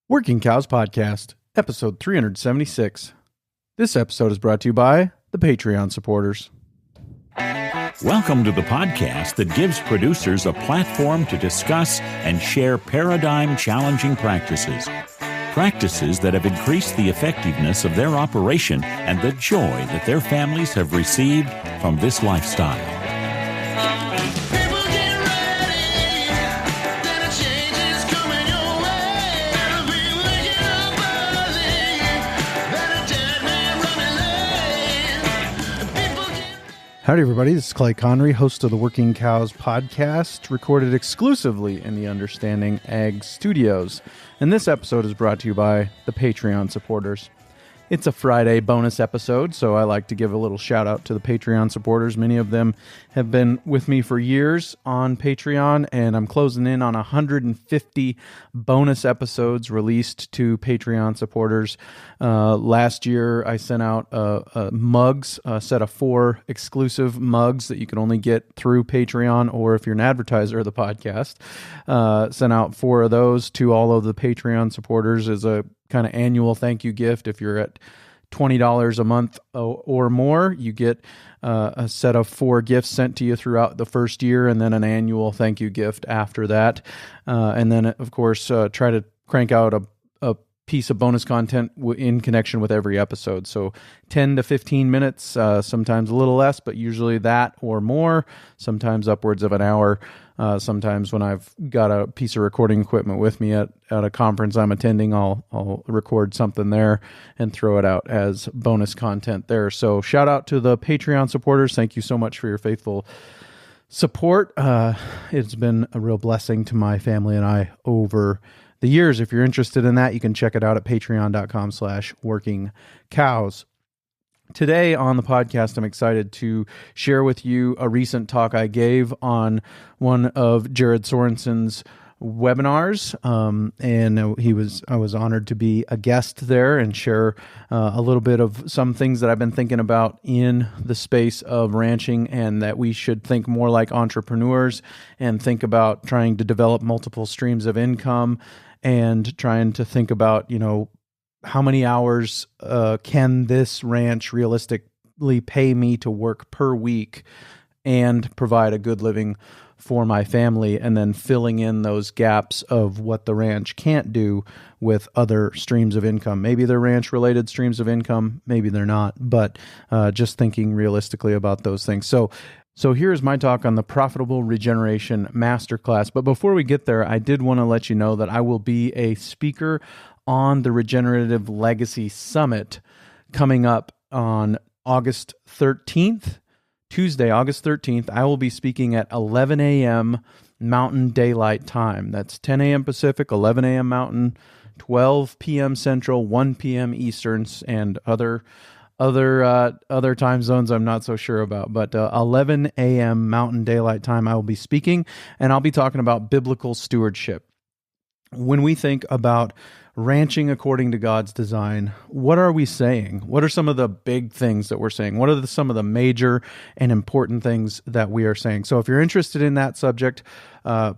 Working Cows Podcast, episode 376. This episode is brought to you by the Patreon supporters. Welcome to the podcast that gives producers a platform to discuss and share paradigm-challenging practices. Practices that have increased the effectiveness of their operation and the joy that their families have received from this lifestyle. Howdy, everybody. This is Clay Conry, host of the Working Cows Podcast, recorded exclusively in the Understanding Ag Studios. And this episode is brought to you by the Patreon supporters. It's a Friday bonus episode, so I like to give a little shout out to the Patreon supporters. Many of them have been with me for years on Patreon, and I'm closing in on 150 bonus episodes released to Patreon supporters. Last year, I sent out mugs, a set of 4 exclusive mugs that you can only get through Patreon, or if you're an advertiser of the podcast, sent out 4 of those to all of the Patreon supporters as a kind of annual thank you gift. If you're at $20 a month or more, you get a set of 4 gifts sent to you throughout the first year, and then an annual thank you gift after that. And then, of course, try to crank out a piece of bonus content in connection with every episode. So 10 to 15 minutes, sometimes a little less, but usually that or more, sometimes upwards of an hour. Sometimes when I've got a piece of recording equipment with me at a conference I'm attending, I'll record something there and throw it out as bonus content there. So shout out to the Patreon supporters. Thank you so much for your faithful support. It's been a real blessing to my family and I over the years. If you're interested in that, you can check it out at patreon.com/workingcows. Today on the podcast, I'm excited to share with you a recent talk I gave on one of Jared Sorenson's webinars, and I was honored to be a guest there and share a little bit of some things that I've been thinking about in the space of ranching, and that we should think more like entrepreneurs and think about trying to develop multiple streams of income and trying to think about, how many hours can this ranch realistically pay me to work per week and provide a good living for my family, and then filling in those gaps of what the ranch can't do with other streams of income. Maybe they're ranch-related streams of income, maybe they're not, but just thinking realistically about those things. So here's my talk on the Profitable Regeneration Masterclass. But before we get there, I did want to let you know that I will be a speaker on the Regenerative Legacy Summit coming up on August 13th, Tuesday, August 13th. I will be speaking at 11 a.m. Mountain Daylight Time. That's 10 a.m. Pacific, 11 a.m. Mountain, 12 p.m. Central, 1 p.m. Eastern, and other time zones I'm not so sure about, but 11 a.m. Mountain Daylight Time I will be speaking, and I'll be talking about biblical stewardship. When we think about ranching according to God's design, what are we saying? What are some of the big things that we're saying? What are some of the major and important things that we are saying? So if you're interested in that subject,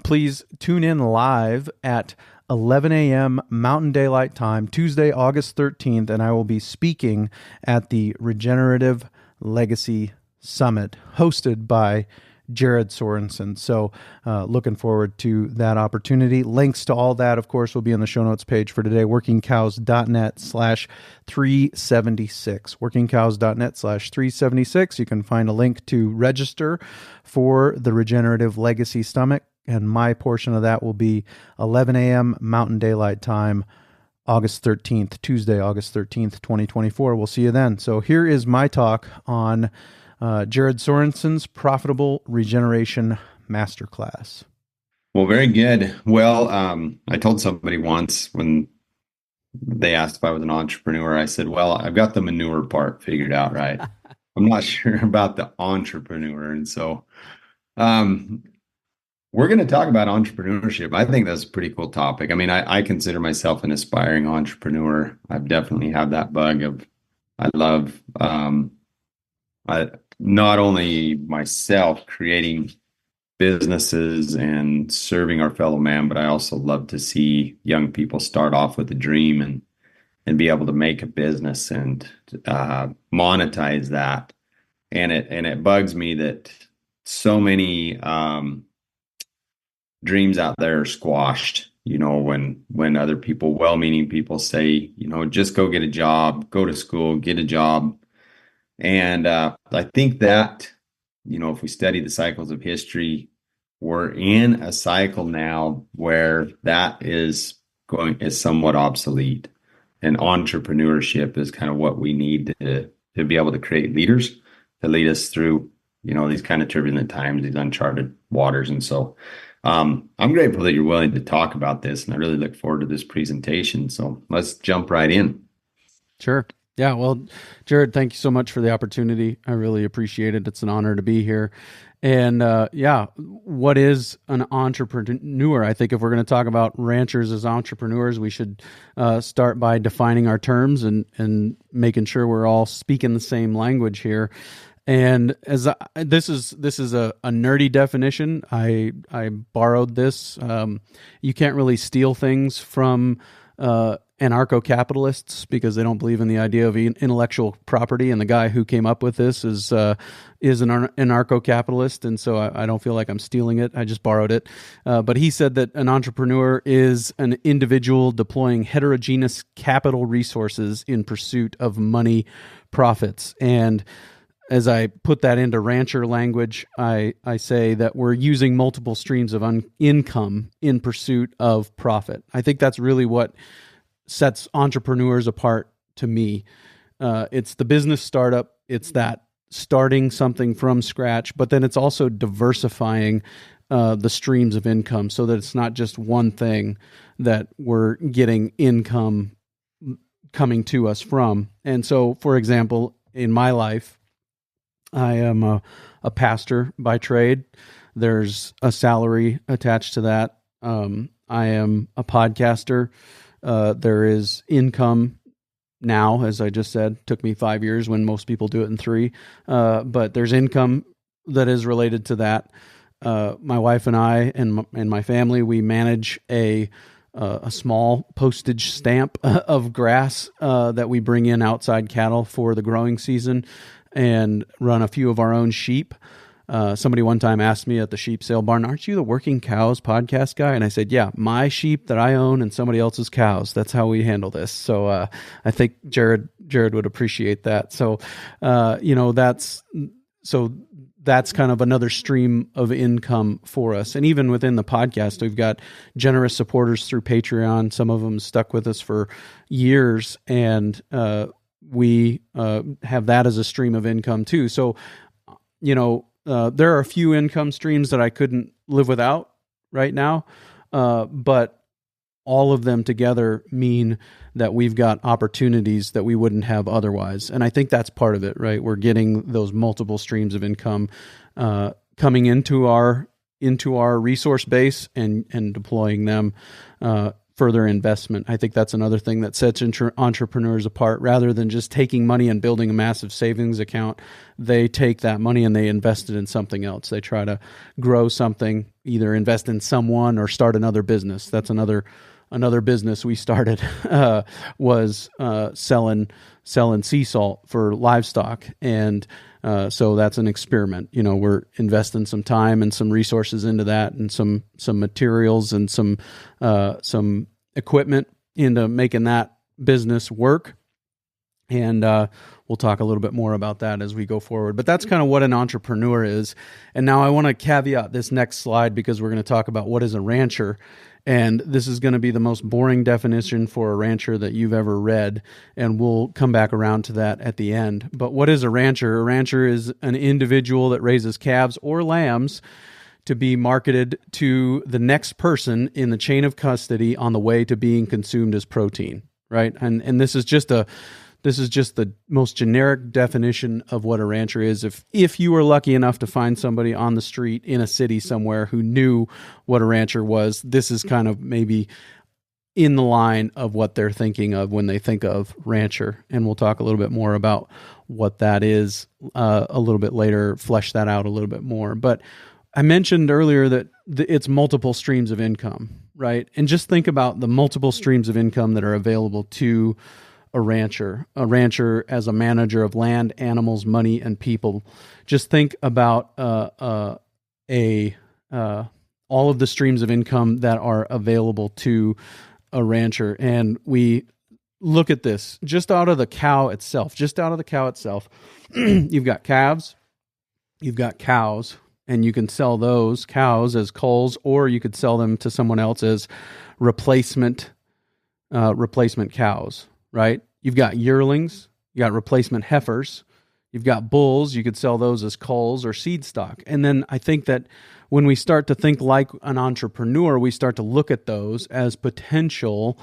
please tune in live at 11 a.m. Mountain Daylight Time, Tuesday, August 13th, and I will be speaking at the Regenerative Legacy Summit, hosted by Jared Sorenson. So looking forward to that opportunity. Links to all that, of course, will be on the show notes page for today, workingcows.net/376. workingcows.net/376. You can find a link to register for the Regenerative Legacy Summit, and my portion of that will be 11 a.m. Mountain Daylight Time, August 13th, Tuesday, August 13th, 2024. We'll see you then. So here is my talk on Jared Sorenson's Profitable Regeneration Masterclass. Well, very good. Well, I told somebody once when they asked if I was an entrepreneur, I said, well, I've got the manure part figured out, right? I'm not sure about the entrepreneur. And so we're going to talk about entrepreneurship. I think that's a pretty cool topic. I mean, I consider myself an aspiring entrepreneur. I've definitely had that bug of, I love not only myself creating businesses and serving our fellow man, but I also love to see young people start off with a dream and be able to make a business and monetize that. And it bugs me that so many dreams out there are squashed. When other people, well-meaning people, say, just go get a job, go to school, get a job. And I think that, if we study the cycles of history, we're in a cycle now where that is somewhat obsolete. And entrepreneurship is kind of what we need to be able to create leaders to lead us through, these kind of turbulent times, these uncharted waters. And so I'm grateful that you're willing to talk about this, and I really look forward to this presentation. So let's jump right in. Sure. Yeah. Well, Jared, thank you so much for the opportunity. I really appreciate it. It's an honor to be here. And what is an entrepreneur? I think if we're going to talk about ranchers as entrepreneurs, we should start by defining our terms and making sure we're all speaking the same language here. And this is a nerdy definition. I borrowed this. You can't really steal things from anarcho-capitalists because they don't believe in the idea of intellectual property. And the guy who came up with this is an anarcho-capitalist, and so I don't feel like I'm stealing it. I just borrowed it. But he said that an entrepreneur is an individual deploying heterogeneous capital resources in pursuit of money profits. And as I put that into rancher language, I say that we're using multiple streams of income in pursuit of profit. I think that's really what sets entrepreneurs apart to me. It's the business startup. It's that starting something from scratch, but then it's also diversifying the streams of income so that it's not just one thing that we're getting income coming to us from. And so, for example, in my life, I am a pastor by trade. There's a salary attached to that. I am a podcaster. There is income now, as I just said. Took me 5 years when most people do it in 3. But there's income that is related to that. My wife and I and my family, we manage a small postage stamp of grass that we bring in outside cattle for the growing season, and run a few of our own sheep. Somebody one time asked me at the sheep sale barn, "Aren't you the Working Cows podcast guy?" And I said, "Yeah, my sheep that I own and somebody else's cows. That's how we handle this." So I think Jared would appreciate that. So that's kind of another stream of income for us. And even within the podcast, we've got generous supporters through Patreon. Some of them stuck with us for years, and we have that as a stream of income too. So, there are a few income streams that I couldn't live without right now, but all of them together mean that we've got opportunities that we wouldn't have otherwise. And I think that's part of it, right? We're getting those multiple streams of income coming into our resource base and deploying them further investment. I think that's another thing that sets entrepreneurs apart. Rather than just taking money and building a massive savings account, they take that money and they invest it in something else. They try to grow something, either invest in someone or start another business. That's another business we started was selling sea salt for livestock. And so that's an experiment. We're investing some time and some resources into that, and some materials and some equipment into making that business work. And we'll talk a little bit more about that as we go forward. But that's kind of what an entrepreneur is. And now I want to caveat this next slide because we're going to talk about what is a rancher. And this is going to be the most boring definition for a rancher that you've ever read, and we'll come back around to that at the end. But what is a rancher? A rancher is an individual that raises calves or lambs to be marketed to the next person in the chain of custody on the way to being consumed as protein, right? And this is just the most generic definition of what a rancher is. If you were lucky enough to find somebody on the street in a city somewhere who knew what a rancher was, this is kind of maybe in the line of what they're thinking of when they think of rancher. And we'll talk a little bit more about what that is a little bit later, flesh that out a little bit more. But I mentioned earlier that it's multiple streams of income, right? And just think about the multiple streams of income that are available to a rancher as a manager of land, animals, money, and people. Just think about all of the streams of income that are available to a rancher. And we look at this just out of the cow itself, you've got calves, you've got cows, and you can sell those cows as culls, or you could sell them to someone else as replacement cows, right? You've got yearlings, you got replacement heifers, you've got bulls, you could sell those as culls or seed stock. And then I think that when we start to think like an entrepreneur, we start to look at those as potential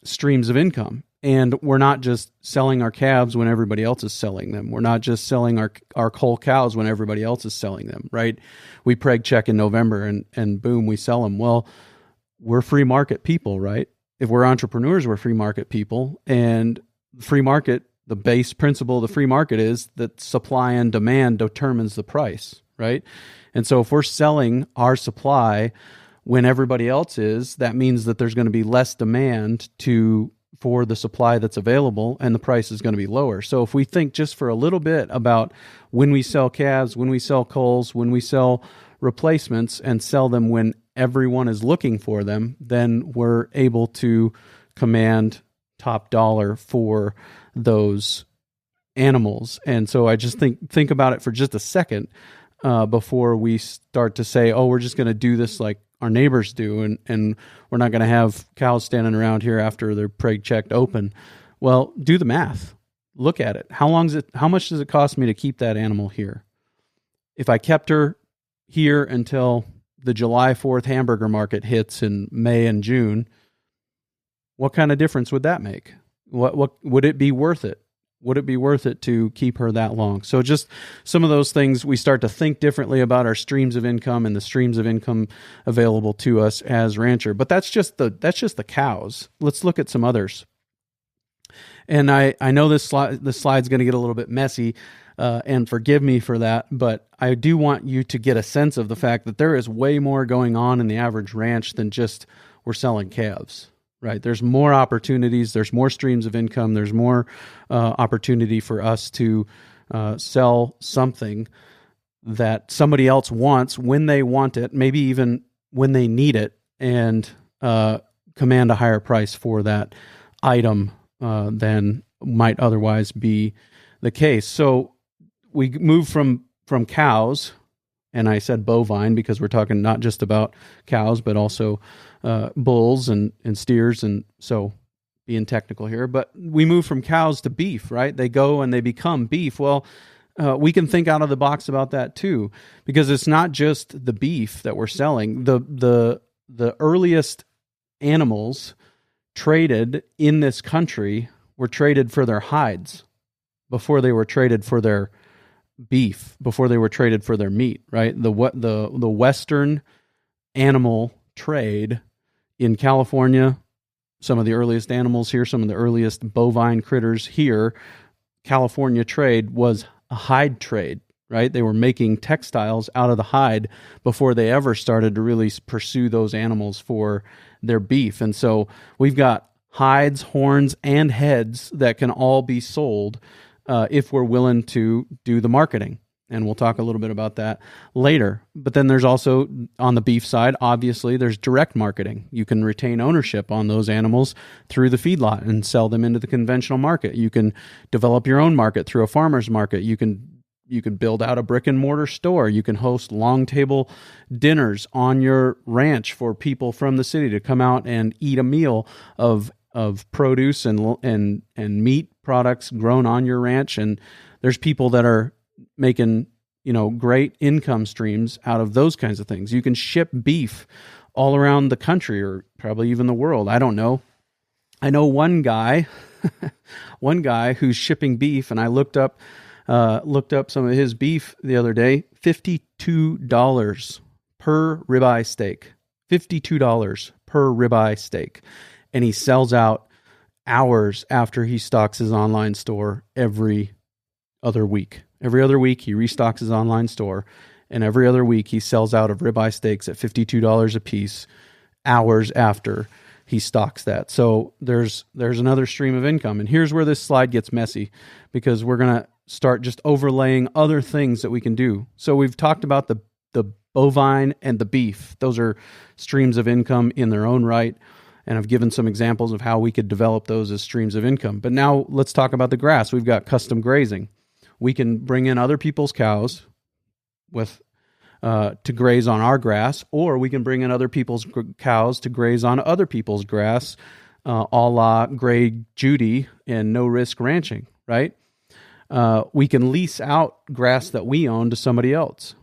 streams of income. And we're not just selling our calves when everybody else is selling them. We're not just selling our cull cows when everybody else is selling them, right? We preg check in November and boom, we sell them. Well, we're free market people, right? If we're entrepreneurs, we're free market people. And free market, the base principle of the free market is that supply and demand determines the price, right? And so if we're selling our supply when everybody else is, that means that there's going to be less demand for the supply that's available, and the price is going to be lower. So if we think just for a little bit about when we sell calves, when we sell culls, when we sell replacements, and sell them when everyone is looking for them, then we're able to command top dollar for those animals. And so I just think about it for just a second before we start to say, oh, we're just going to do this like our neighbors do, and we're not going to have cows standing around here after they're preg checked open. Well, do the math. Look at it. How much does it cost me to keep that animal here? If I kept her here until the July 4th hamburger market hits in May and June, what kind of difference would that make? What would it be worth it? Would it be worth it to keep her that long? So just some of those things, we start to think differently about our streams of income and the streams of income available to us as rancher. But that's just the cows. Let's look at some others. And I know this slide's going to get a little bit messy, and forgive me for that, but I do want you to get a sense of the fact that there is way more going on in the average ranch than just we're selling calves. Right. There's more opportunities. There's more streams of income. There's more opportunity for us to sell something that somebody else wants when they want it, maybe even when they need it, and command a higher price for that item than might otherwise be the case. So we move from cows, and I said bovine because we're talking not just about cows, but also bulls and steers, and so being technical here. But we move from cows to beef, right? They go and they become beef. Well, we can think out of the box about that too, because it's not just the beef that we're selling. The earliest animals traded in this country were traded for their hides before they were traded for their beef, before they were traded for their meat, right? The Western animal trade in California, some of the earliest animals here, some of the earliest bovine critters here, California trade was a hide trade, right? They were making textiles out of the hide before they ever started to really pursue those animals for their beef. And so we've got hides, horns, and heads that can all be sold if we're willing to do the marketing. And we'll talk a little bit about that later. But then there's also, on the beef side, obviously, there's direct marketing. You can retain ownership on those animals through the feedlot and sell them into the conventional market. You can develop your own market through a farmer's market. You can build out a brick and mortar store. You can host long table dinners on your ranch for people from the city to come out and eat a meal of produce and meat products grown on your ranch. And there's people that are making, great income streams out of those kinds of things. You can ship beef all around the country, or probably even the world. I don't know. I know one guy who's shipping beef, and I looked up some of his beef the other day. $52 per ribeye steak. $52 per ribeye steak. And he sells out hours after he stocks his online store every other week. Every other week, he restocks his online store, and every other week, he sells out of ribeye steaks at $52 a piece hours after he stocks that. So there's another stream of income. And here's where this slide gets messy, because we're going to start just overlaying other things that we can do. So we've talked about the bovine and the beef. Those are streams of income in their own right. And I've given some examples of how we could develop those as streams of income. But now let's talk about the grass. We've got custom grazing. We can bring in other people's cows to graze on our grass, or we can bring in other people's cows to graze on other people's grass, a la Grey Judy and no risk ranching, right? We can lease out grass that we own to somebody else.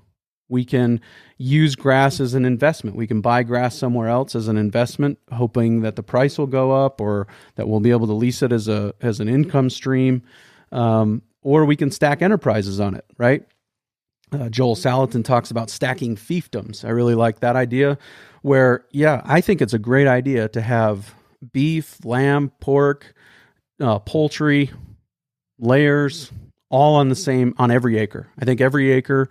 We can use grass as an investment. We can buy grass somewhere else as an investment, hoping that the price will go up or that we'll be able to lease it as an income stream. Or we can stack enterprises on it, right? Joel Salatin talks about stacking fiefdoms. I really like that idea where, I think it's a great idea to have beef, lamb, pork, poultry, layers, all on every acre. I think every acre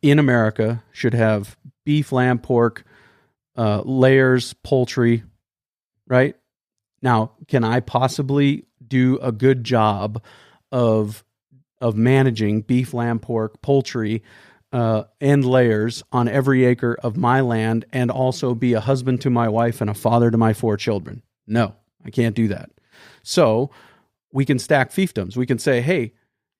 in America should have beef, lamb, pork, layers, poultry, right? Now, can I possibly do a good job of managing beef, lamb, pork, poultry, and layers on every acre of my land, and also be a husband to my wife and a father to my 4 children? No, I can't do that. So we can stack fiefdoms. We can say, hey,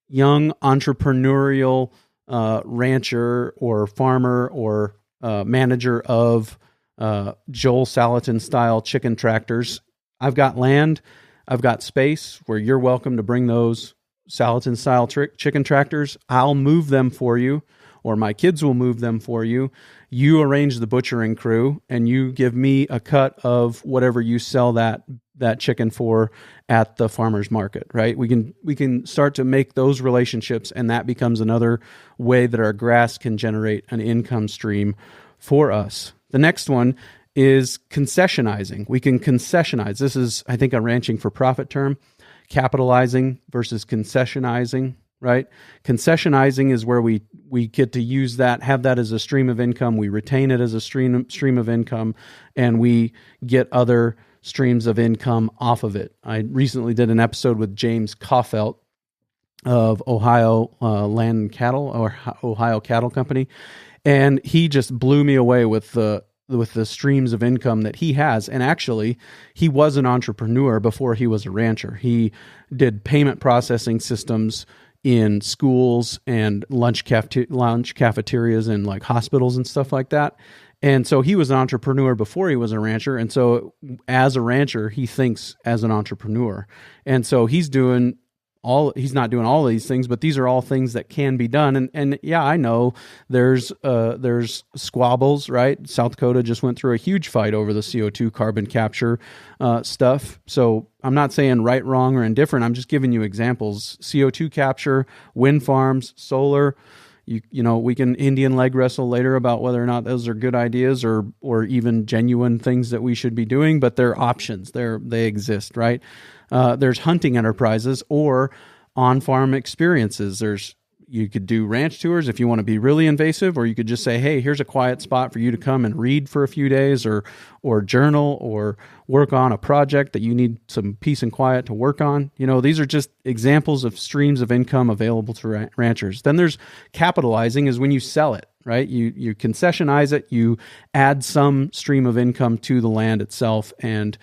young entrepreneurial rancher or farmer or manager of Joel Salatin style chicken tractors, I've got land, I've got space where you're welcome to bring those Salatin style chicken tractors. I'll move them for you, or my kids will move them for you. You arrange the butchering crew, and you give me a cut of whatever you sell that chicken for at the farmer's market, right? We can start to make those relationships, and that becomes another way that our grass can generate an income stream for us. The next one is concessionizing. We can concessionize. This is, I think, a ranching for profit term. Capitalizing versus concessionizing, right? Concessionizing is where we get to use that, have that as a stream of income. We retain it as a stream of income, and we get other streams of income off of it. I recently did an episode with James Kaufelt of Ohio Land and Cattle, or Ohio Cattle Company, and he just blew me away with the streams of income that he has. And actually, he was an entrepreneur before he was a rancher. He did payment processing systems in schools and lunch cafeterias and like hospitals and stuff like that. And so he was an entrepreneur before he was a rancher. And so as a rancher, he thinks as an entrepreneur. And so he's not doing all of these things, but these are all things that can be done. And I know there's squabbles, right? South Dakota just went through a huge fight over the CO2 carbon capture stuff. So I'm not saying right, wrong, or indifferent. I'm just giving you examples. CO2 capture, wind farms, solar. We can Indian leg wrestle later about whether or not those are good ideas or even genuine things that we should be doing, but they're options. They exist, right? There's hunting enterprises or on-farm experiences. You could do ranch tours if you want to be really invasive, or you could just say, hey, here's a quiet spot for you to come and read for a few days or journal or work on a project that you need some peace and quiet to work on. These are just examples of streams of income available to ranchers. Then there's capitalizing, is when you sell it, right? You concessionize it, you add some stream of income to the land itself and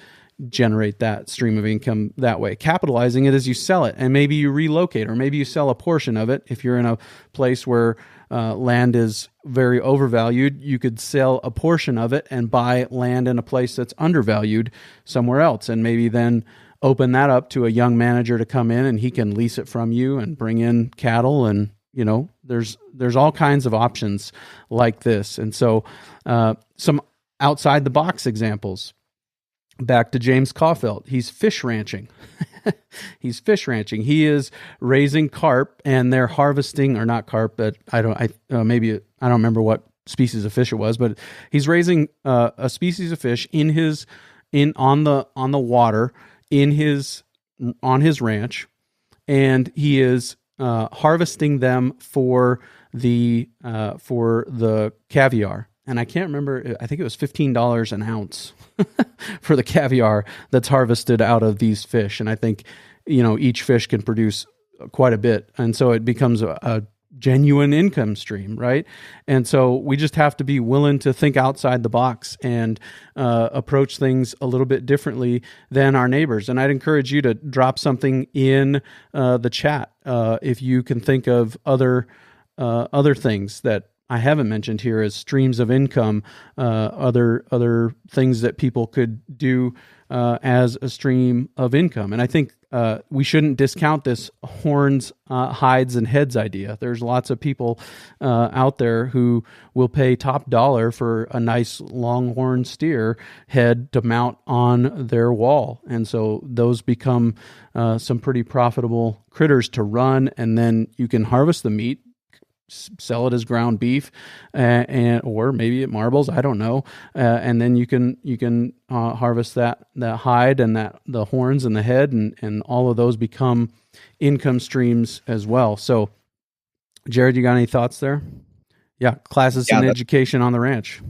generate that stream of income that way. Capitalizing it is you sell it, and maybe you relocate, or maybe you sell a portion of it. If you're in a place where land is very overvalued, you could sell a portion of it and buy land in a place that's undervalued somewhere else, and maybe then open that up to a young manager to come in, and he can lease it from you and bring in cattle. And there's all kinds of options like this. And so some outside the box examples. Back to James Kaufelt. He's fish ranching. He is raising carp, and they're harvesting, or not carp, but I don't remember what species of fish it was, but he's raising a species of fish on the water on his ranch, and he is harvesting them for the caviar. And I can't remember, I think it was $15 an ounce for the caviar that's harvested out of these fish. And I think, each fish can produce quite a bit. And so it becomes a genuine income stream, right? And so we just have to be willing to think outside the box and approach things a little bit differently than our neighbors. And I'd encourage you to drop something in the chat if you can think of other things that I haven't mentioned here as streams of income, other things that people could do as a stream of income. And I think we shouldn't discount this horns, hides, and heads idea. There's lots of people out there who will pay top dollar for a nice longhorn steer head to mount on their wall. And so those become some pretty profitable critters to run, and then you can harvest the meat, sell it as ground beef, or maybe at marbles. I don't know. And then you can harvest that hide and the horns and the head, and all of those become income streams as well. So, Jared, you got any thoughts there? Yeah, classes and education on the ranch.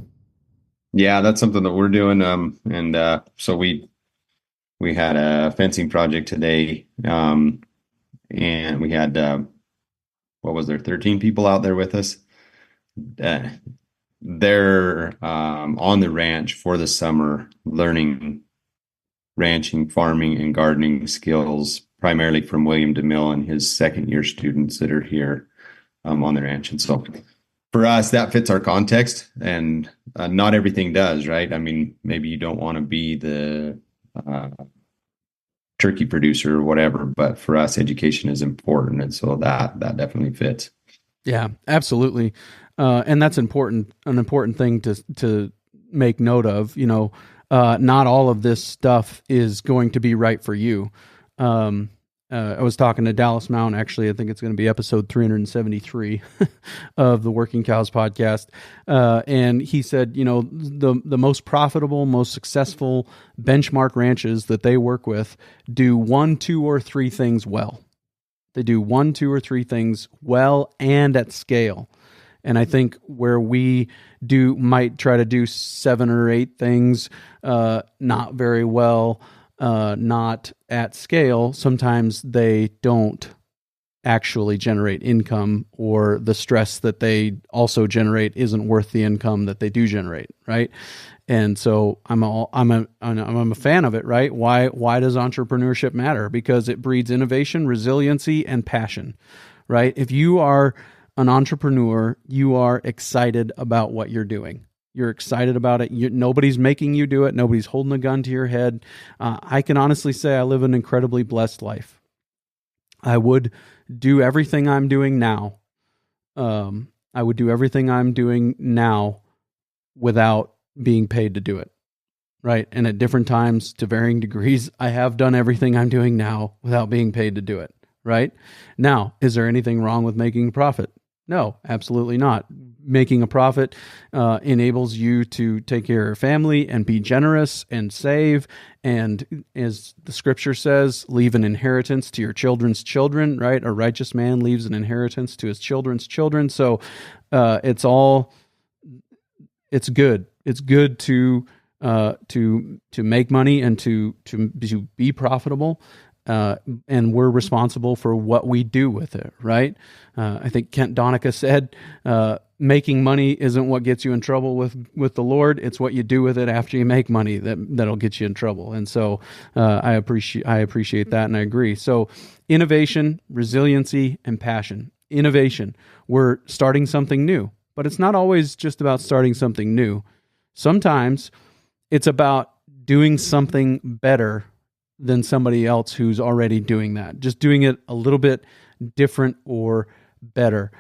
Yeah, that's something that we're doing. So we had a fencing project today, and we had. What was there, 13 people out there with us? They're on the ranch for the summer, learning ranching, farming, and gardening skills, primarily from William DeMille and his second-year students that are here on the ranch. And so for us, that fits our context, and not everything does, right? I mean, maybe you don't want to be the turkey producer or whatever, but for us, education is important, and so that definitely fits. Yeah, absolutely, and that's important. An important thing to make note of. Not all of this stuff is going to be right for you. I was talking to Dallas Mount, actually. I think it's going to be episode 373 of the Working Cows podcast. And he said, the most profitable, most successful benchmark ranches that they work with do 1, 2, or 3 things well. They do 1, 2, or 3 things well and at scale. And I think where we might try to do 7 or 8 things not very well, not at scale, sometimes they don't actually generate income, or the stress that they also generate isn't worth the income that they do generate, right? And so I'm a fan of it, right? Why does entrepreneurship matter? Because it breeds innovation, resiliency, and passion, right? If you are an entrepreneur, you are excited about what you're doing. You're excited about it. Nobody's making you do it. Nobody's holding a gun to your head. I can honestly say I live an incredibly blessed life. I would do everything I'm doing now. I would do everything I'm doing now without being paid to do it, right? And at different times, to varying degrees, I have done everything I'm doing now without being paid to do it, right? Now, is there anything wrong with making a profit? No, absolutely not. Making a profit enables you to take care of your family and be generous and save. And as the scripture says, leave an inheritance to your children's children, right? A righteous man leaves an inheritance to his children's children. So it's good. It's good to make money and to be profitable. And we're responsible for what we do with it, right? I think Kent Donica said, making money isn't what gets you in trouble with the Lord. It's what you do with it after you make money that'll get you in trouble. And so I appreciate that, and I agree. So innovation, resiliency, and passion. Innovation. We're starting something new, but it's not always just about starting something new. Sometimes it's about doing something better than somebody else who's already doing that. Just doing it a little bit different or better.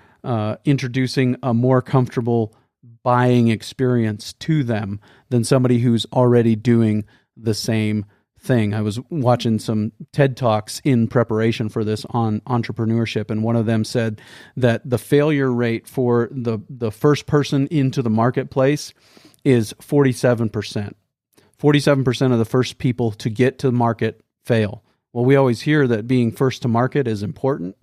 Introducing a more comfortable buying experience to them than somebody who's already doing the same thing. I was watching some TED Talks in preparation for this on entrepreneurship, and one of them said that the failure rate for the first person into the marketplace is 47%. 47% of the first people to get to the market fail. Well, we always hear that being first to market is important.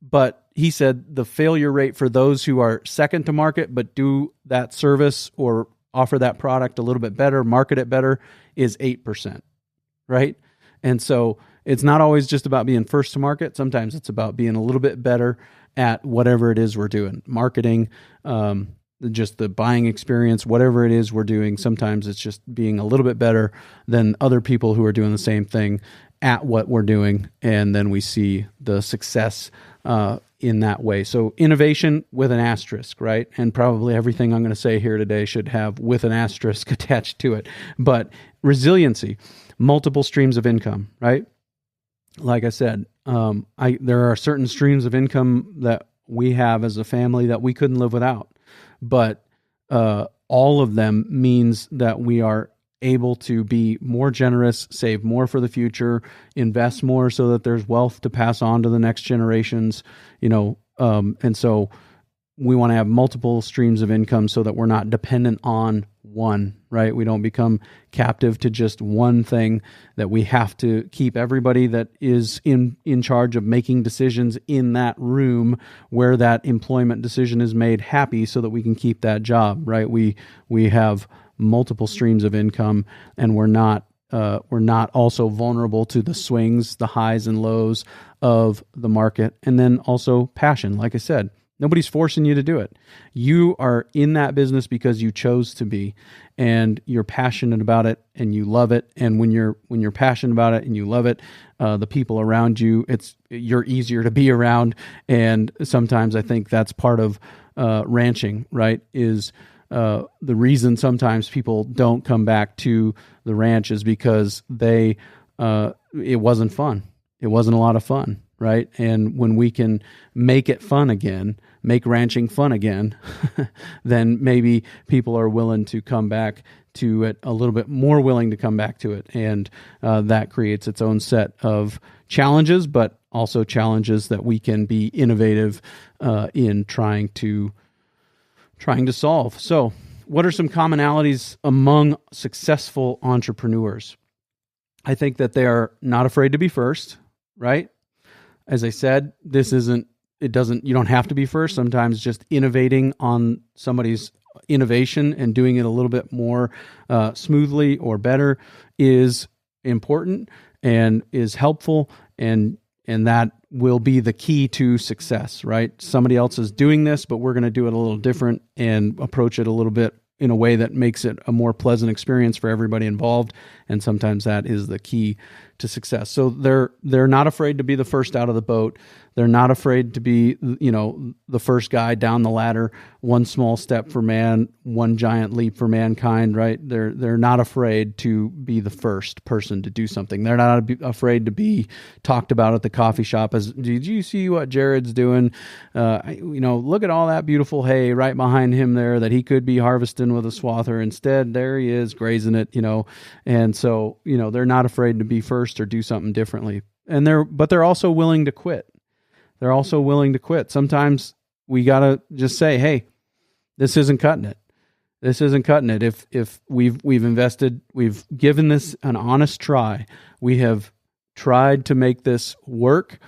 But he said the failure rate for those who are second to market but do that service or offer that product a little bit better, market it better, is 8%, right? And so it's not always just about being first to market. Sometimes it's about being a little bit better at whatever it is we're doing, marketing, just the buying experience, whatever it is we're doing. Sometimes it's just being a little bit better than other people who are doing the same thing at what we're doing. And then we see the success in that way. So innovation with an asterisk, right? And probably everything I'm going to say here today should have with an asterisk attached to it. But resiliency, multiple streams of income, right? Like I said, there are certain streams of income that we have as a family that we couldn't live without. But all of them means that we are able to be more generous, save more for the future, invest more so that there's wealth to pass on to the next generations, and so we want to have multiple streams of income so that we're not dependent on one, right? We don't become captive to just one thing, that we have to keep everybody that is in charge of making decisions in that room where that employment decision is made happy so that we can keep that job, right? We have multiple streams of income, and we're not also vulnerable to the swings, the highs and lows of the market. And then also passion. Like I said, nobody's forcing you to do it. You are in that business because you chose to be, and you're passionate about it and you love it. And when you're passionate about it and you love it, the people around you, you're easier to be around. And sometimes I think that's part of ranching, right? Is the reason sometimes people don't come back to the ranch is because it wasn't fun. It wasn't a lot of fun, right? And when we can make it fun again, make ranching fun again, then maybe people are willing to come back to it, a little bit more willing to come back to it. And that creates its own set of challenges, but also challenges that we can be innovative in trying to solve. So what are some commonalities among successful entrepreneurs? I think that they are not afraid to be first, right? As I said, you don't have to be first. Sometimes just innovating on somebody's innovation and doing it a little bit more smoothly or better is important and is helpful, and that will be the key to success, right? Somebody else is doing this, but we're going to do it a little different and approach it a little bit in a way that makes it a more pleasant experience for everybody involved. And sometimes that is the key to success. So they're not afraid to be the first out of the boat. They're not afraid to be, the first guy down the ladder, one small step for man, one giant leap for mankind, right? They're not afraid to be the first person to do something. They're not afraid to be talked about at the coffee shop as, did you see what Jared's doing? Look at all that beautiful hay right behind him there that he could be harvesting with a swather. Instead, there he is grazing it, and so, they're not afraid to be first or do something differently. But they're also willing to quit. They're also willing to quit. Sometimes we got to just say, hey, this isn't cutting it. This isn't cutting it. If we've invested, we've given this an honest try. We have tried to make this work,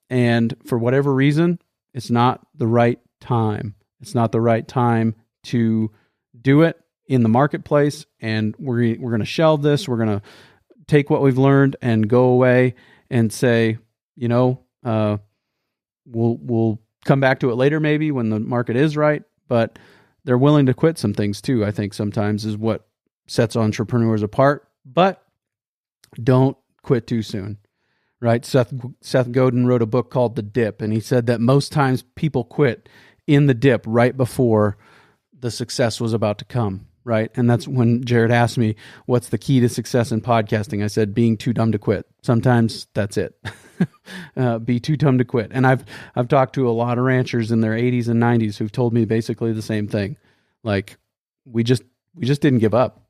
and for whatever reason, it's not the right time. It's not the right time to do it in the marketplace, and we're going to shelve this. We're going to take what we've learned and go away and say, we'll come back to it later, maybe when the market is right. But they're willing to quit some things too, I think sometimes is what sets entrepreneurs apart. But don't quit too soon, right? Seth Godin wrote a book called The Dip, and he said that most times people quit in the dip right before the success was about to come, right? And that's when Jared asked me, what's the key to success in podcasting? I said, being too dumb to quit. Sometimes that's it. Be too dumb to quit. And I've talked to a lot of ranchers in their 80s and 90s who've told me basically the same thing. Like, we just didn't give up.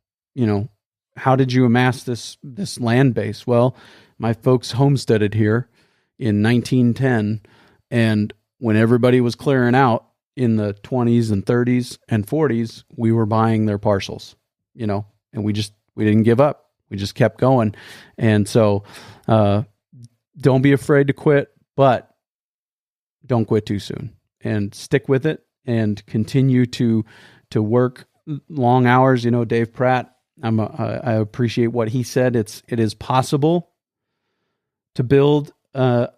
How did you amass this land base? Well, my folks homesteaded here in 1910, and when everybody was clearing out in the 20s and 30s and 40s, we were buying their parcels, and we didn't give up. We just kept going. And so, don't be afraid to quit, but don't quit too soon, and stick with it and continue to work long hours. Dave Pratt, I appreciate what he said. It is possible to build a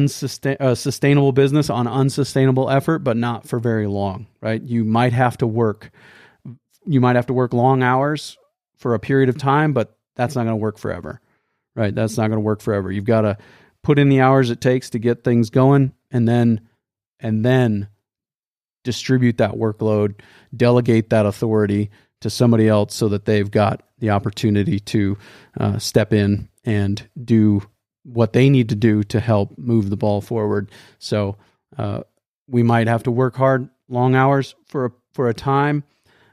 sustainable business on unsustainable effort, but not for very long, right? You might have to work long hours for a period of time, but that's not going to work forever, right? That's not going to work forever. You've got to put in the hours it takes to get things going, and then distribute that workload, delegate that authority to somebody else so that they've got the opportunity to step in and do what they need to do to help move the ball forward. So we might have to work hard, long hours for a time,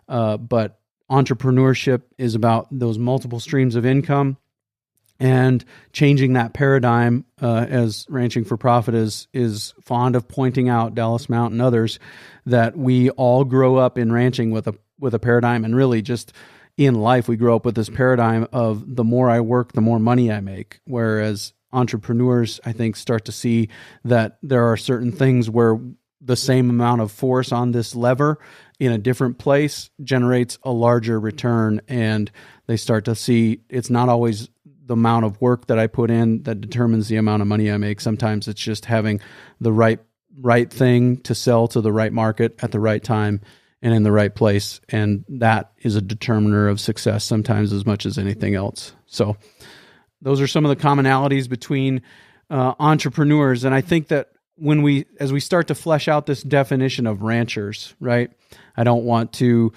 but entrepreneurship is about those multiple streams of income and changing that paradigm. As Ranching for Profit is fond of pointing out, Dallas Mount and others, that we all grow up in ranching with a paradigm, and really just in life we grow up with this paradigm of the more I work, the more money I make. Whereas entrepreneurs, I think, start to see that there are certain things where the same amount of force on this lever in a different place generates a larger return, and they start to see it's not always the amount of work that I put in that determines the amount of money I make. Sometimes it's just having the right thing to sell to the right market at the right time and in the right place, and that is a determiner of success sometimes as much as anything else. So those are some of the commonalities between entrepreneurs. And I think that as we start to flesh out this definition of ranchers, right? I don't want to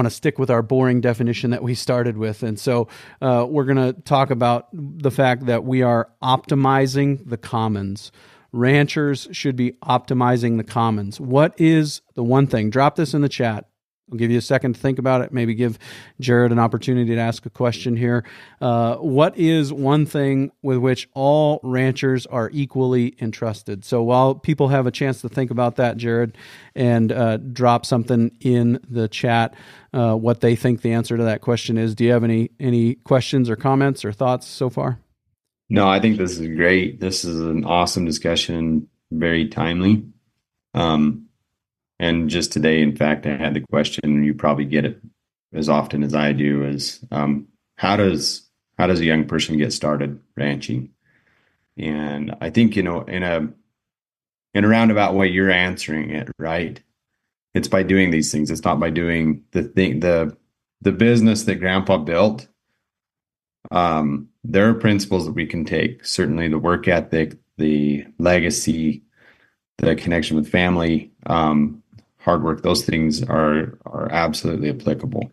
stick with our boring definition that we started with. And so we're going to talk about the fact that we are optimizing the commons. Ranchers should be optimizing the commons. What is the one thing? Drop this in the chat. I'll give you a second to think about it. Maybe give Jared an opportunity to ask a question here. What is one thing with which all ranchers are equally entrusted? So while people have a chance to think about that, Jared, and drop something in the chat, what they think the answer to that question is. Do you have any questions or comments or thoughts so far? No, I think this is great. This is an awesome discussion, very timely. And just today, in fact, I had the question, and you probably get it as often as I do, is how does a young person get started ranching? And I think, in a roundabout way, you're answering it, right? It's by doing these things. It's not by doing the business that Grandpa built. There are principles that we can take. Certainly the work ethic, the legacy, the connection with family, hard work, those things are absolutely applicable.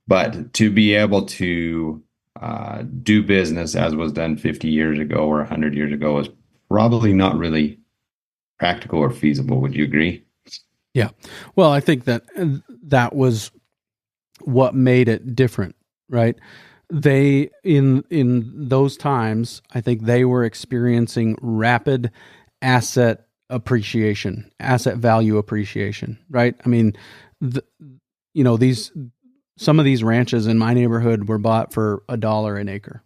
But to be able to do business as was done 50 years ago or 100 years ago is probably not really practical or feasible. Would you agree? Yeah. Well, I think that was what made it different, right? They, in those times, I think they were experiencing rapid asset appreciation, asset value appreciation, right? I mean, some of these ranches in my neighborhood were bought for $1 an acre,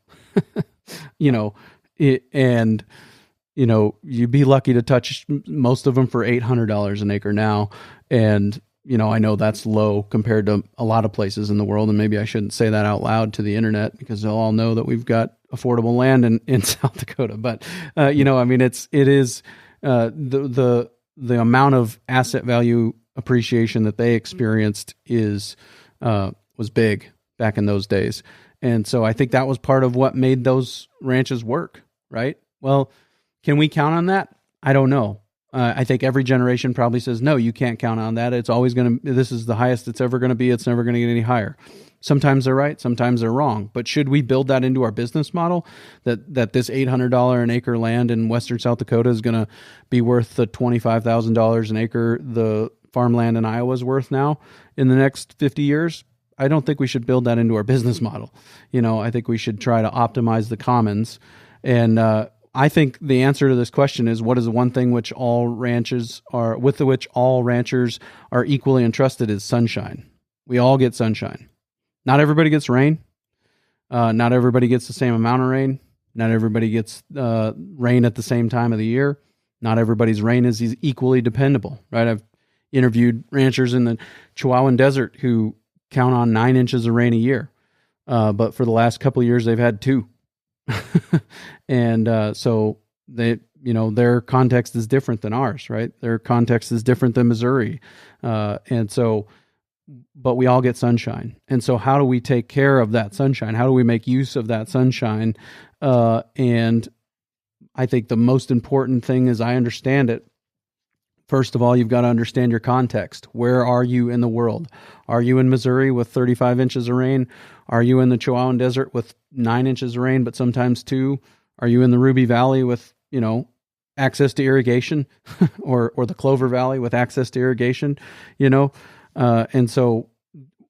you'd be lucky to touch most of them for $800 an acre now. And, I know that's low compared to a lot of places in the world. And maybe I shouldn't say that out loud to the internet because they'll all know that we've got affordable land in South Dakota. But, it is the amount of asset value appreciation that they experienced was big back in those days. And so I think that was part of what made those ranches work, right? Well, can we count on that? I don't know. I think every generation probably says, no, you can't count on that. It's always this is the highest it's ever going to be. It's never going to get any higher. Sometimes they're right. Sometimes they're wrong. But should we build that into our business model that this $800 an acre land in Western South Dakota is going to be worth the $25,000 an acre the farmland in Iowa is worth now in the next 50 years? I don't think we should build that into our business model. I think we should try to optimize the commons. And I think the answer to this question is, what is the one thing with which all ranchers are equally entrusted is sunshine. We all get sunshine. Not everybody gets rain. Not everybody gets the same amount of rain. Not everybody gets rain at the same time of the year. Not everybody's rain is equally dependable, right? I've interviewed ranchers in the Chihuahuan Desert who count on 9 inches of rain a year. But for the last couple of years, they've had 2. And so they, their context is different than ours, right? Their context is different than Missouri. And so, but we all get sunshine. And so how do we take care of that sunshine? How do we make use of that sunshine? And I think the most important thing, as I understand it, first of all, you've got to understand your context. Where are you in the world? Are you in Missouri with 35 inches of rain? Are you in the Chihuahuan Desert with 9 inches of rain, but sometimes 2? Are you in the Ruby Valley with, access to irrigation or the Clover Valley with access to irrigation, and so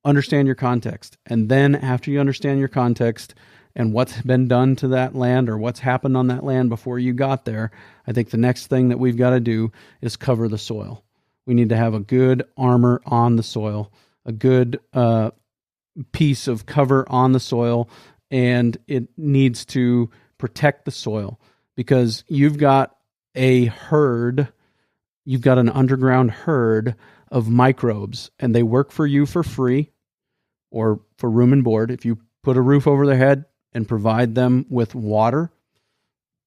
understand your context. And then after you understand your context and what's been done to that land or what's happened on that land before you got there, I think the next thing that we've got to do is cover the soil. We need to have a good armor on the soil, a good piece of cover on the soil, and it needs to protect the soil because you've got an underground herd of microbes, and they work for you for free or for room and board. If you put a roof over their head and provide them with water,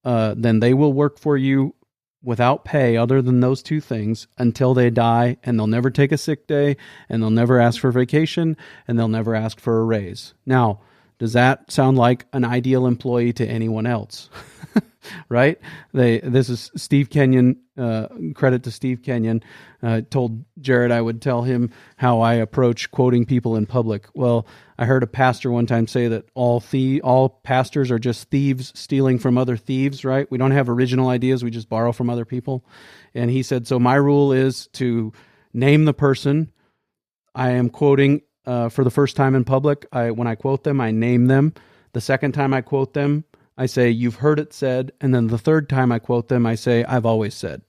then they will work for you without pay other than those 2 things until they die, and they'll never take a sick day, and they'll never ask for vacation, and they'll never ask for a raise. Now, does that sound like an ideal employee to anyone else? Right? This is Steve Kenyon, credit to Steve Kenyon, told Jared I would tell him how I approach quoting people in public. Well, I heard a pastor one time say that all pastors are just thieves stealing from other thieves, right? We don't have original ideas, we just borrow from other people. And he said, so my rule is to name the person I am quoting for the first time in public. When I quote them, I name them. The second time I quote them, I say, you've heard it said. And then the third time I quote them, I say, I've always said.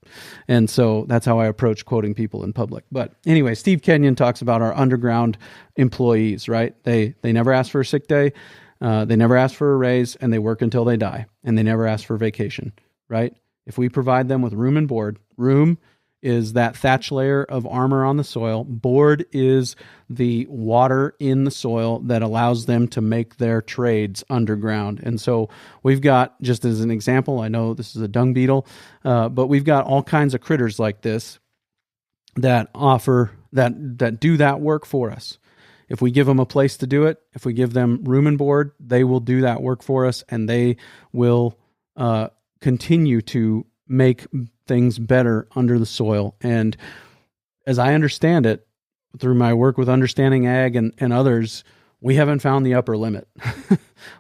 And so that's how I approach quoting people in public. But anyway, Steve Kenyon talks about our underground employees, right? They never ask for a sick day. They never ask for a raise, and they work until they die. And they never ask for vacation, right? If we provide them with room and board, room is that thatch layer of armor on the soil. Board is the water in the soil that allows them to make their trades underground. And so we've got, just as an example, I know this is a dung beetle, but we've got all kinds of critters like this that that do that work for us. If we give them a place to do it, if we give them room and board, they will do that work for us, and they will continue to make things better under the soil. And as I understand it, through my work with Understanding Ag and others, we haven't found the upper limit.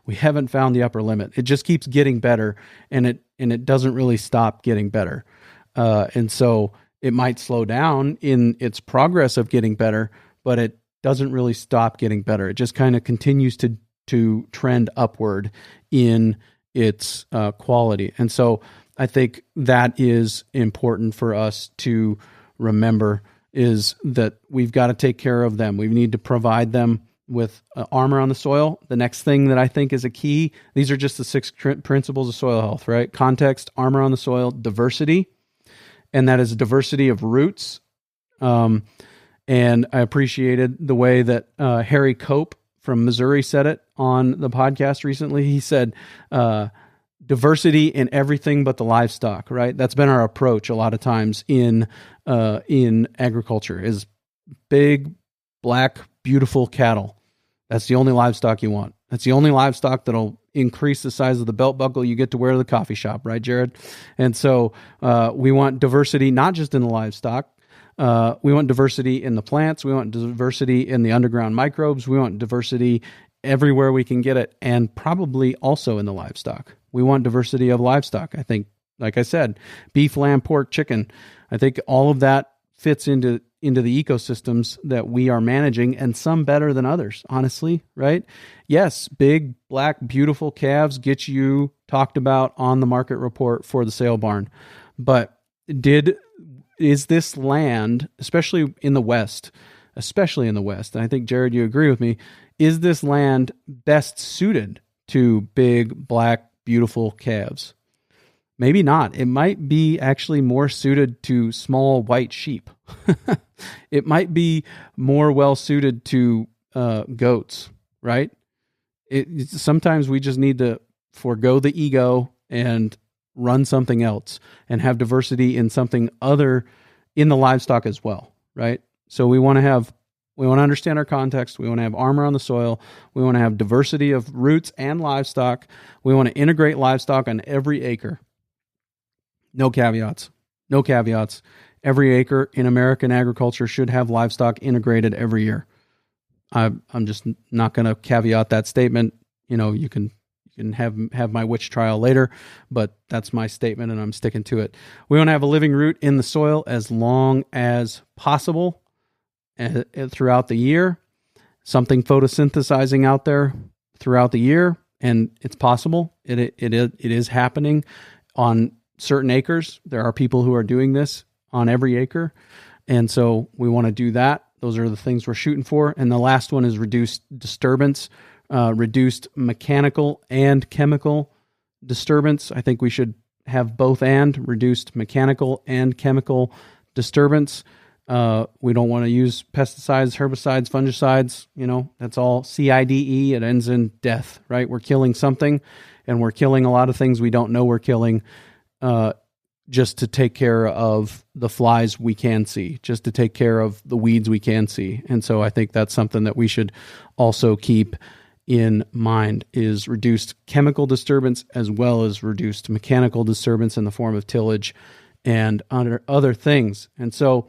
We haven't found the upper limit. It just keeps getting better, and it doesn't really stop getting better. And so it might slow down in its progress of getting better, but it doesn't really stop getting better. It just kind of continues to trend upward in its quality. And so I think that is important for us to remember, is that we've got to take care of them. We need to provide them with armor on the soil. The next thing that I think is a key, these are just the 6 principles of soil health, right? Context, armor on the soil, diversity, and that is diversity of roots. And I appreciated the way that Harry Cope from Missouri said it on the podcast recently. He said, diversity in everything but the livestock, right? That's been our approach a lot of times in agriculture, is big, black, beautiful cattle. That's the only livestock you want. That's the only livestock that'll increase the size of the belt buckle you get to wear to the coffee shop, right, Jared? And so we want diversity, not just in the livestock. We want diversity in the plants. We want diversity in the underground microbes. We want diversity everywhere we can get it, and probably also in the livestock. We want diversity of livestock. I think, like I said, beef, lamb, pork, chicken. I think all of that fits into the ecosystems that we are managing, and some better than others, honestly, right? Yes, big, black, beautiful calves get you talked about on the market report for the sale barn. But is this land, especially in the West, and I think, Jared, you agree with me, is this land best suited to big, black, beautiful calves. Maybe not. It might be actually more suited to small white sheep. It might be more well suited to goats, right? Sometimes we just need to forego the ego and run something else and have diversity in something other in the livestock as well, right? So we want to understand our context. We want to have armor on the soil. We want to have diversity of roots and livestock. We want to integrate livestock on every acre. No caveats. No caveats. Every acre in American agriculture should have livestock integrated every year. I'm just not going to caveat that statement. You can have my witch trial later, but that's my statement and I'm sticking to it. We want to have a living root in the soil as long as possible throughout the year. Something photosynthesizing out there throughout the year, and it's possible. It is happening on certain acres. There are people who are doing this on every acre, and so we want to do that. Those are the things we're shooting for. And the last one is reduced disturbance, reduced mechanical and chemical disturbance. I think we should have both and reduced mechanical and chemical disturbance. We don't want to use pesticides, herbicides, fungicides. That's all CIDE. It ends in death, right? We're killing something, and we're killing a lot of things we don't know we're killing just to take care of the flies we can see, just to take care of the weeds we can see. And so I think that's something that we should also keep in mind, is reduced chemical disturbance as well as reduced mechanical disturbance in the form of tillage and other things. And so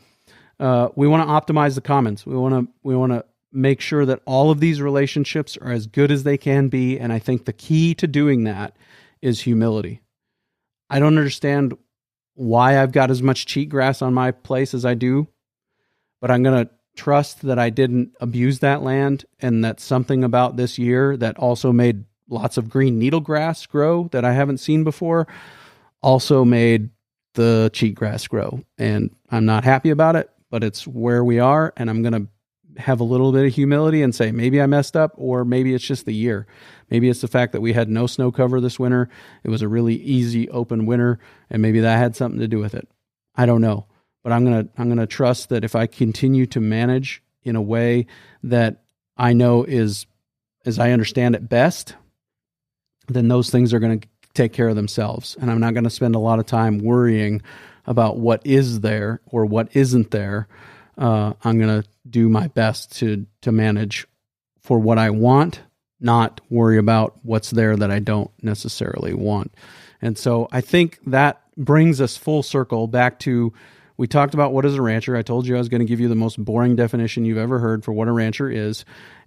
we want to optimize the commons. We want to make sure that all of these relationships are as good as they can be. And I think the key to doing that is humility. I don't understand why I've got as much cheatgrass on my place as I do, but I'm going to trust that I didn't abuse that land, and that something about this year that also made lots of green needlegrass grow that I haven't seen before also made the cheatgrass grow. And I'm not happy about it, but it's where we are, and I'm going to have a little bit of humility and say, maybe I messed up, or maybe it's just the year. Maybe it's the fact that we had no snow cover this winter. It was a really easy open winter, and maybe that had something to do with it. I don't know, but I'm going to trust that if I continue to manage in a way that I know is, as I understand it best, then those things are going to take care of themselves. And I'm not going to spend a lot of time worrying about what is there or what isn't there. I'm going to do my best to manage for what I want, not worry about what's there that I don't necessarily want. And so I think that brings us full circle back to, we talked about what is a rancher. I told you I was going to give you the most boring definition you've ever heard for what a rancher is.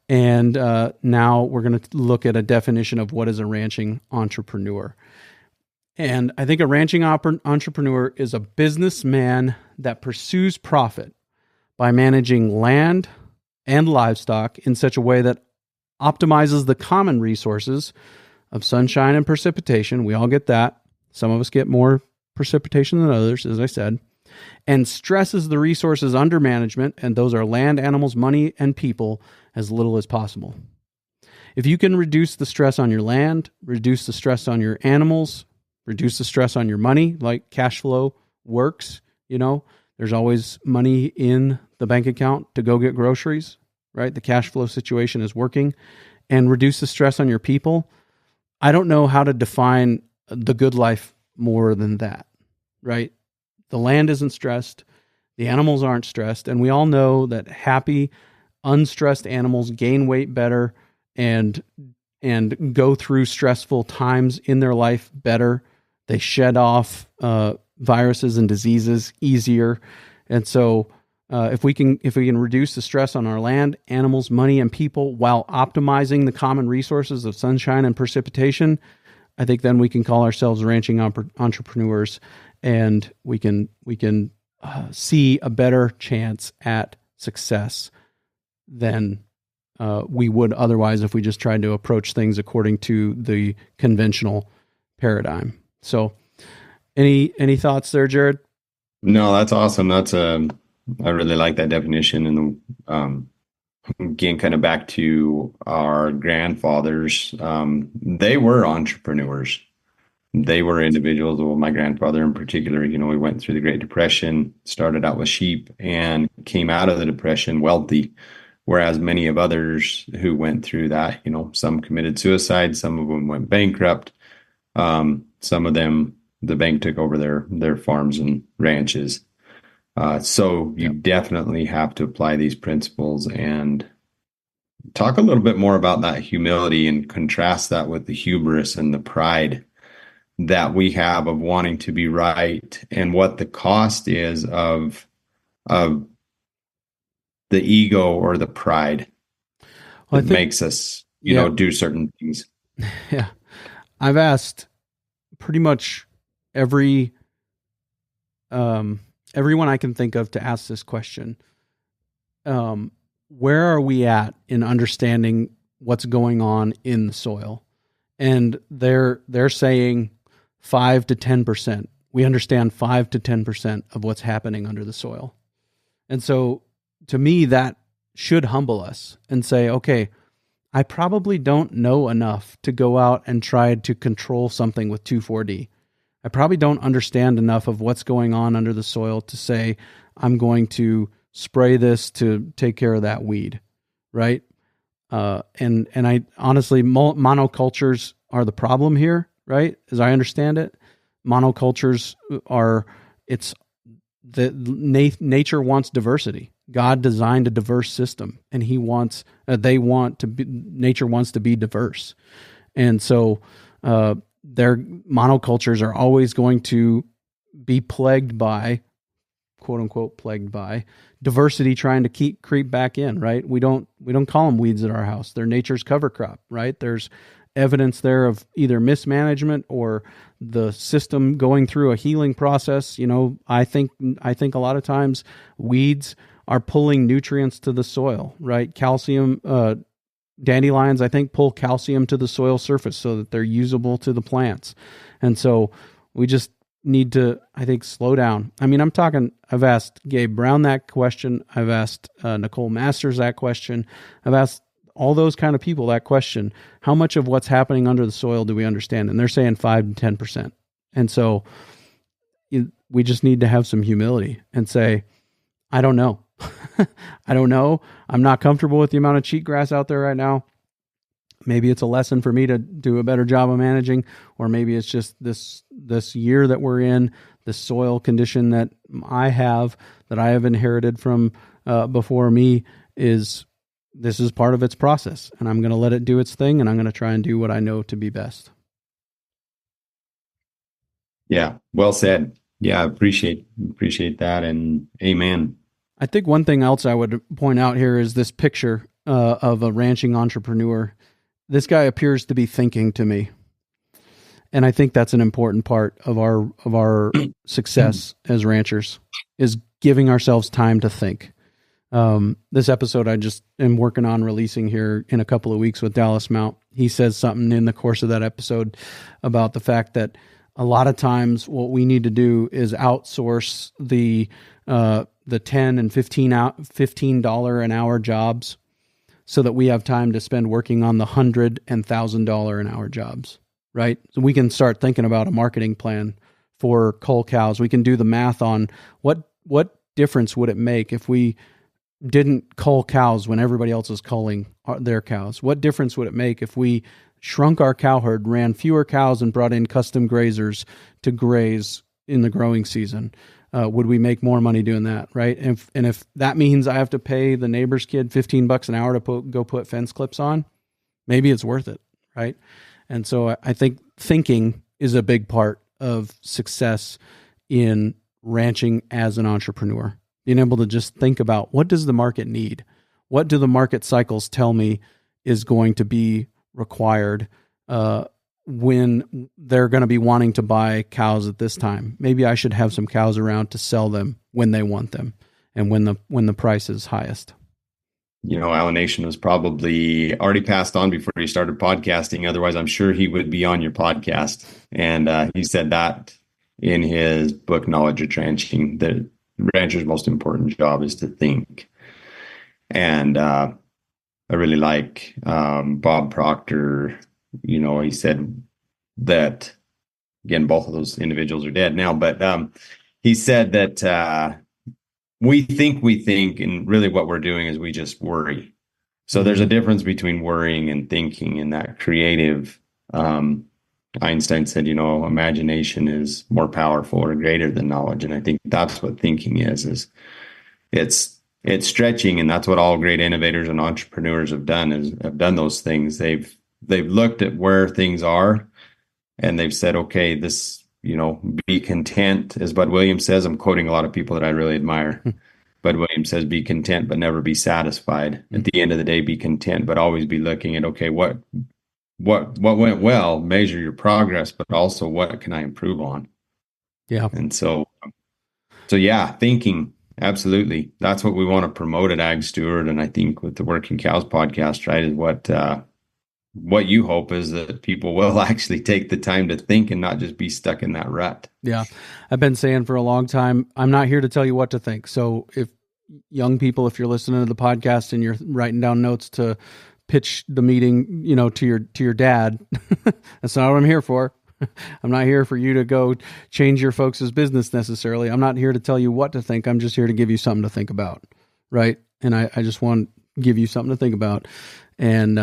And now we're going to look at a definition of what is a ranching entrepreneur. And I think a ranching entrepreneur is a businessman that pursues profit by managing land and livestock in such a way that optimizes the common resources of sunshine and precipitation. We all get that. Some of us get more precipitation than others, as I said, and stresses the resources under management, and those are land, animals, money, and people, as little as possible. If you can reduce the stress on your land, reduce the stress on your animals, reduce the stress on your money, like cash flow works, there's always money in the bank account to go get groceries, right? The cash flow situation is working. And reduce the stress on your people. I don't know how to define the good life more than that, right? The land isn't stressed. The animals aren't stressed. And we all know that happy, unstressed animals gain weight better and go through stressful times in their life better. They shed off viruses and diseases easier. And so if we can reduce the stress on our land, animals, money, and people while optimizing the common resources of sunshine and precipitation, I think then we can call ourselves ranching entrepreneurs, and we can see a better chance at success than we would otherwise if we just tried to approach things according to the conventional paradigm. So any thoughts there, Jared? No, that's awesome. I really like that definition. And again, kind of back to our grandfathers, they were entrepreneurs. they were individuals. Well, my grandfather in particular, we went through the Great Depression, started out with sheep and came out of the Depression wealthy. Whereas many of others who went through that, some committed suicide, some of them went bankrupt. Some of them, the bank took over their farms and ranches. So you definitely have to apply these principles and talk a little bit more about that humility and contrast that with the hubris and the pride that we have of wanting to be right, and what the cost is of the ego or the pride that makes us, do certain things. Yeah. I've asked pretty much everyone I can think of to ask this question. Where are we at in understanding what's going on in the soil? And they're saying 5 to 10%. We understand 5 to 10% of what's happening under the soil. And so to me, that should humble us and say, okay, I probably don't know enough to go out and try to control something with 2,4-D. I probably don't understand enough of what's going on under the soil to say, I'm going to spray this to take care of that weed, right? And I honestly, monocultures are the problem here, right? As I understand it, monocultures nature wants diversity. God designed a diverse system, and nature wants to be diverse. And so, their monocultures are always going to be plagued by, quote unquote, plagued by diversity trying to creep back in, right? We don't call them weeds at our house. They're nature's cover crop, right? There's evidence there of either mismanagement or the system going through a healing process. I think a lot of times weeds are pulling nutrients to the soil, right? Calcium, dandelions, I think, pull calcium to the soil surface so that they're usable to the plants. And so we just need to, I think, slow down. I mean, I've asked Gabe Brown that question. I've asked Nicole Masters that question. I've asked all those kind of people that question. How much of what's happening under the soil do we understand? And they're saying 5 to 10%. And so we just need to have some humility and say, I don't know. I don't know. I'm not comfortable with the amount of cheatgrass out there right now. Maybe it's a lesson for me to do a better job of managing, or maybe it's just this year that we're in, the soil condition that I have inherited from before me this is part of its process, and I'm going to let it do its thing, and I'm going to try and do what I know to be best. Yeah, well said. Yeah, appreciate that, and amen. I think one thing else I would point out here is this picture of a ranching entrepreneur. This guy appears to be thinking to me. And I think that's an important part of our success as ranchers, is giving ourselves time to think. This episode I just am working on releasing here in a couple of weeks with Dallas Mount. He says something in the course of that episode about the fact that a lot of times what we need to do is outsource the $10 and $15 an hour jobs so that we have time to spend working on the $100 and $1,000 an hour jobs, right? So we can start thinking about a marketing plan for cull cows. We can do the math on what difference would it make if we didn't cull cows when everybody else is culling their cows? What difference would it make if we shrunk our cow herd, ran fewer cows, and brought in custom grazers to graze in the growing season? Would we make more money doing that, right? And if that means I have to pay the neighbor's kid $15 an hour to go put fence clips on, maybe it's worth it, right? And so I think thinking is a big part of success in ranching as an entrepreneur. Being able to just think about, what does the market need? What do the market cycles tell me is going to be required when they're going to be wanting to buy cows at this time? Maybe I should have some cows around to sell them when they want them and when the price is highest. Alan Nation was probably already passed on before he started podcasting. Otherwise, I'm sure he would be on your podcast. And he said that in his book, Knowledge of Ranching, the rancher's most important job is to think. And I really like Bob Proctor. He said that again, both of those individuals are dead now, but he said that we think, and really what we're doing is we just worry. So there's a difference between worrying and thinking, and that creative. Einstein said, imagination is more powerful or greater than knowledge, and I think that's what thinking is it's stretching, and that's what all great innovators and entrepreneurs have done those things. They've looked at where things are, and they've said, okay, this, be content, as Bud Williams says. I'm quoting a lot of people that I really admire. Bud Williams says, be content, but never be satisfied. At the end of the day, be content, but always be looking at, okay, what went well, measure your progress, but also what can I improve on? Yeah. And so yeah, thinking, absolutely. That's what we want to promote at Ag Steward. And I think with the Working Cows podcast, right, is what you hope is that people will actually take the time to think and not just be stuck in that rut. Yeah. I've been saying for a long time, I'm not here to tell you what to think. So if young people, if you're listening to the podcast and you're writing down notes to pitch the meeting, to your dad, that's not what I'm here for. I'm not here for you to go change your folks' business necessarily. I'm not here to tell you what to think. I'm just here to give you something to think about. Right. And I just want to give you something to think about. And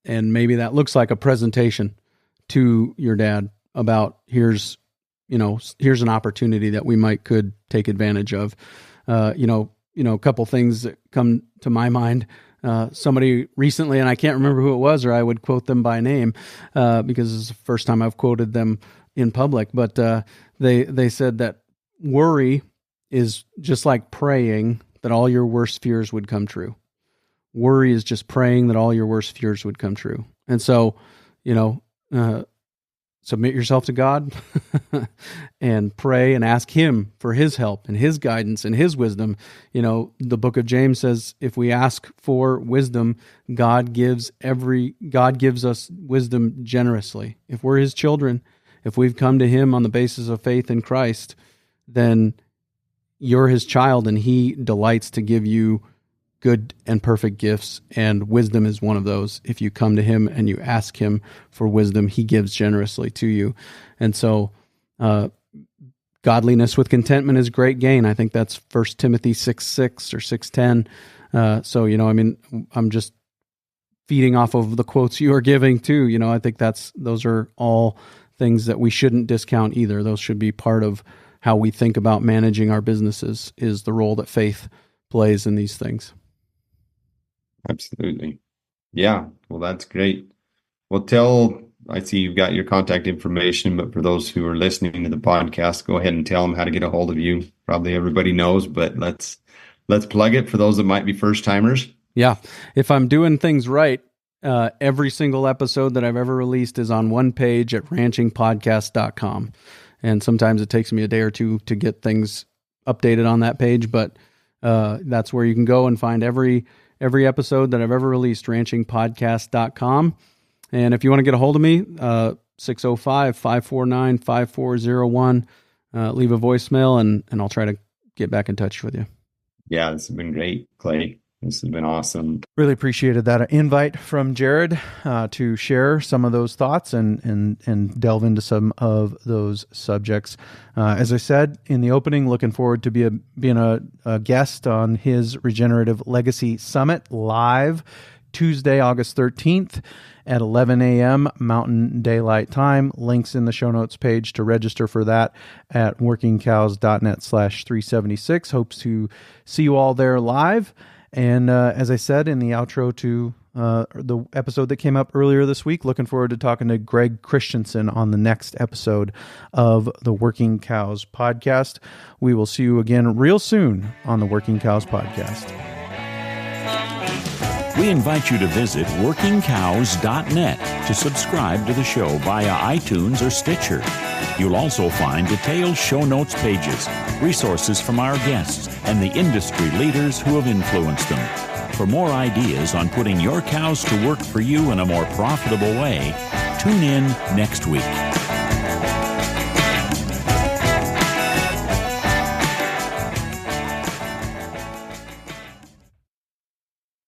maybe that looks like a presentation to your dad about here's an opportunity that we could take advantage of. A couple things that come to my mind. Somebody recently, and I can't remember who it was, or I would quote them by name, because it's the first time I've quoted them in public, but they said that worry is just like praying that all your worst fears would come true. Worry is just praying that all your worst fears would come true. And so, submit yourself to God and pray and ask Him for His help and His guidance and His wisdom. The book of James says, if we ask for wisdom, God gives us wisdom generously. If we're His children, if we've come to Him on the basis of faith in Christ, then you're His child, and He delights to give you good and perfect gifts, and wisdom is one of those. If you come to Him and you ask Him for wisdom, He gives generously to you. And so godliness with contentment is great gain. I think that's 1 Timothy 6:6 or 6:10. I'm just feeding off of the quotes you are giving too. I think those are all things that we shouldn't discount either. Those should be part of how we think about managing our businesses, is the role that faith plays in these things. Absolutely. Yeah. Well, that's great. Well, I see you've got your contact information, but for those who are listening to the podcast, go ahead and tell them how to get a hold of you. Probably everybody knows, but let's plug it for those that might be first timers. Yeah. If I'm doing things right, every single episode that I've ever released is on one page at ranchingpodcast.com. And sometimes it takes me a day or two to get things updated on that page, but that's where you can go and find every episode that I've ever released, ranchingpodcast.com. And if you want to get a hold of me, 605-549-5401, leave a voicemail and I'll try to get back in touch with you. Yeah, this has been great, Clay. This has been awesome. Really appreciated that invite from Jared to share some of those thoughts and delve into some of those subjects. As I said in the opening, looking forward to being a guest on his Regenerative Legacy Summit live Tuesday, August 13th at 11 a.m. Mountain Daylight Time. Links in the show notes page to register for that at workingcows.net/376. Hopes to see you all there live. And as I said in the outro to the episode that came up earlier this week, looking forward to talking to Greg Christensen on the next episode of the Working Cows podcast. We will see you again real soon on the Working Cows podcast. We invite you to visit workingcows.net to subscribe to the show via iTunes or Stitcher. You'll also find detailed show notes pages, resources from our guests, and the industry leaders who have influenced them. For more ideas on putting your cows to work for you in a more profitable way, tune in next week.